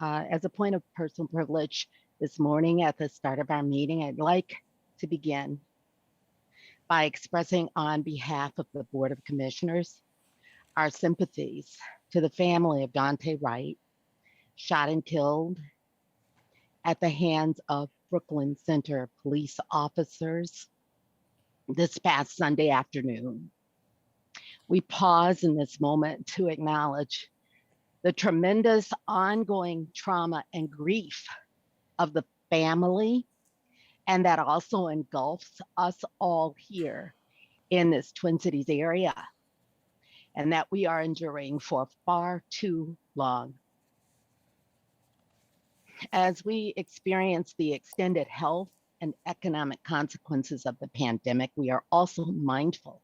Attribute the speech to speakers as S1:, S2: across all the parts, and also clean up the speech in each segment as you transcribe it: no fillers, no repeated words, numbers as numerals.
S1: As a point of personal privilege, this morning at the start of our meeting, I'd like to begin by expressing on behalf of the Board of Commissioners our sympathies to the family of Dante Wright, shot and killed at the hands of Brooklyn Center police officers this past Sunday afternoon. We pause in this moment to acknowledge the tremendous ongoing trauma and grief of the family, and that also engulfs us all here in this Twin Cities area, and that we are enduring for far too long. As we experience the extended health and economic consequences of the pandemic, we are also mindful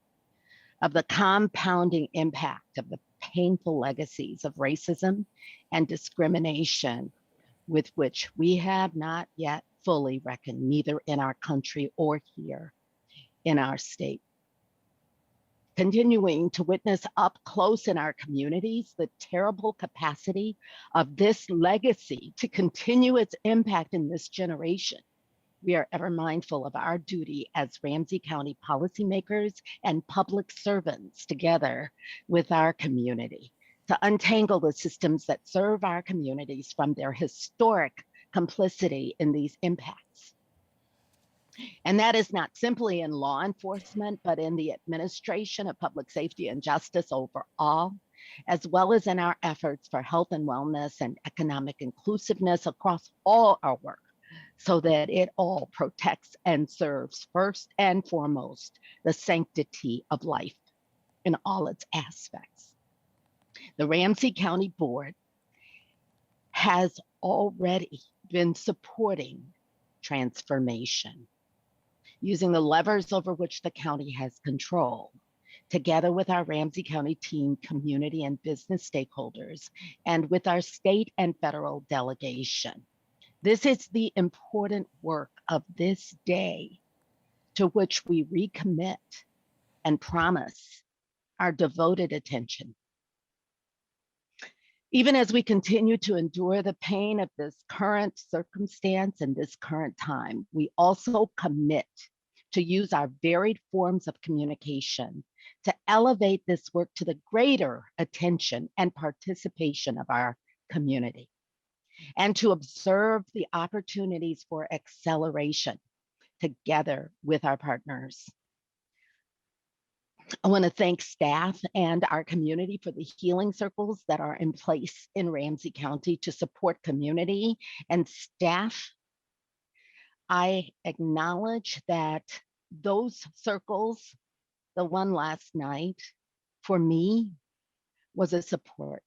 S1: of the compounding impact of the painful legacies of racism and discrimination with which we have not yet fully reckoned, neither in our country or here in our state. Continuing to witness up close in our communities the terrible capacity of this legacy to continue its impact in this generation, we are ever mindful of our duty as Ramsey County policymakers and public servants together with our community to untangle the systems that serve our communities from their historic complicity in these impacts. And that is not simply in law enforcement, but in the administration of public safety and justice overall, as well as in our efforts for health and wellness and economic inclusiveness across all our work, so that it all protects and serves first and foremost the sanctity of life in all its aspects. The Ramsey County Board has already been supporting transformation, using the levers over which the county has control, together with our Ramsey County team, community and business stakeholders, and with our state and federal delegation. This is the important work of this day to which we recommit and promise our devoted attention. Even as we continue to endure the pain of this current circumstance and this current time, we also commit to use our varied forms of communication to elevate this work to the greater attention and participation of our community, and to observe the opportunities for acceleration together with our partners. I want to thank staff and our community for the healing circles that are in place in Ramsey County to support community and staff. I acknowledge that those circles, the one last night, for me, was a support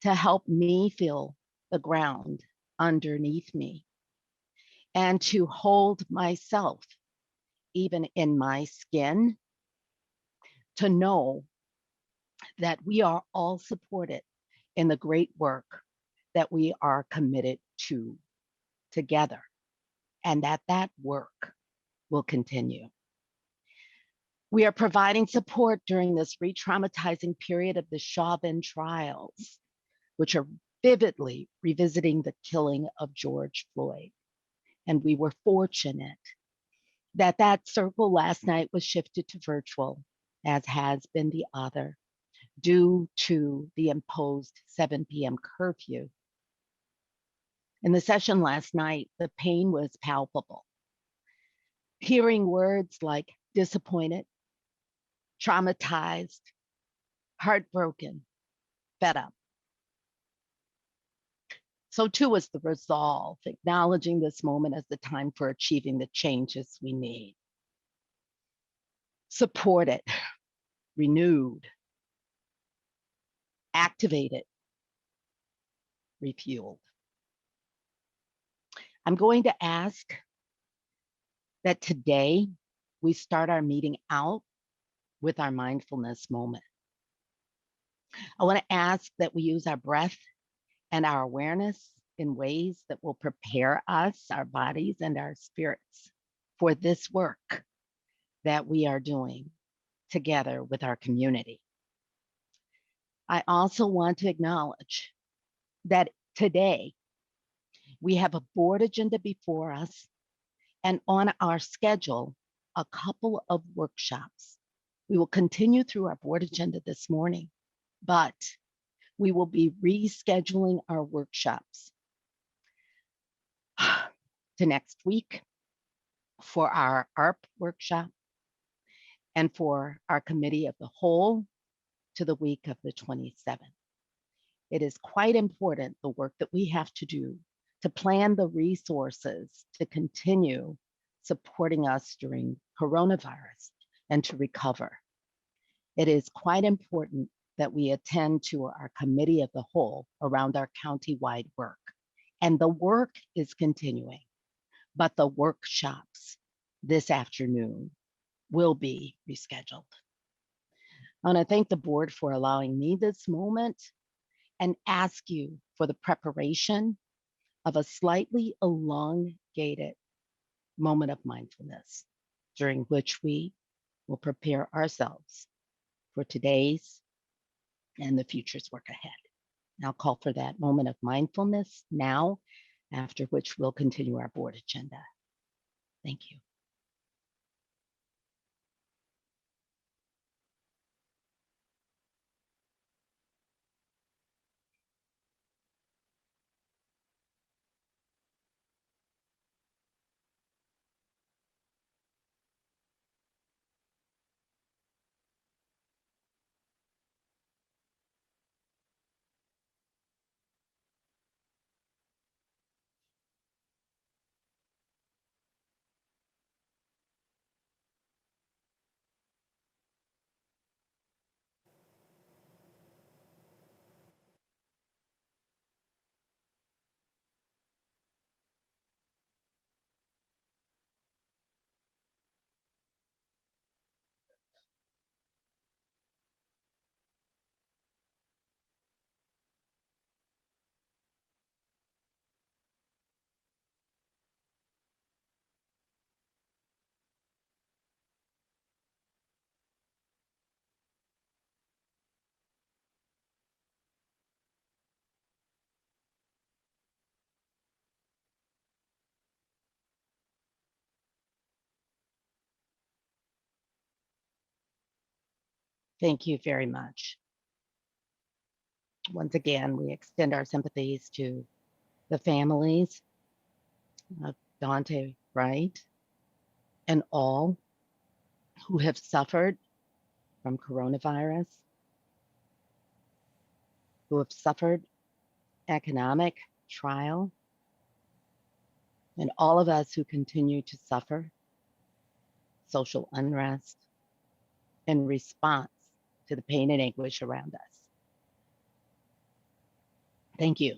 S1: to help me feel the ground underneath me and to hold myself, even in my skin, to know that we are all supported in the great work that we are committed to together, and that work will continue. We are providing support during this re-traumatizing period of the Chauvin trials, which are vividly revisiting the killing of George Floyd. And we were fortunate that that circle last night was shifted to virtual, as has been the other, due to the imposed 7 p.m. curfew. In the session last night, the pain was palpable. Hearing words like disappointed, traumatized, heartbroken, fed up. So too was the resolve, acknowledging this moment as the time for achieving the changes we need. Supported, renewed, activated, refueled. I'm going to ask that today we start our meeting out with our mindfulness moment. I want to ask that we use our breath and our awareness in ways that will prepare us, our bodies, and our spirits for this work that we are doing together with our community. I also want to acknowledge that Today, we have a board agenda before us, and on our schedule, a couple of workshops. We will continue through our board agenda this morning, but we will be rescheduling our workshops to next week for our ARP workshop and for our committee of the whole to the week of the 27th. It is quite important, the work that we have to do to plan the resources to continue supporting us during coronavirus and to recover. It is quite important that we attend to our committee of the whole around our county-wide work. And the work is continuing, but the workshops this afternoon will be rescheduled. I want to thank the board for allowing me this moment and ask you for the preparation of a slightly elongated moment of mindfulness during which we will prepare ourselves for today's and the future's work ahead. I'll call for that moment of mindfulness now, after which we'll continue our board agenda. Thank you. Thank you very much. Once again, we extend our sympathies to the families of Dante Wright and all who have suffered from coronavirus, who have suffered economic trial, and all of us who continue to suffer social unrest in response to the pain and anguish around us. Thank you.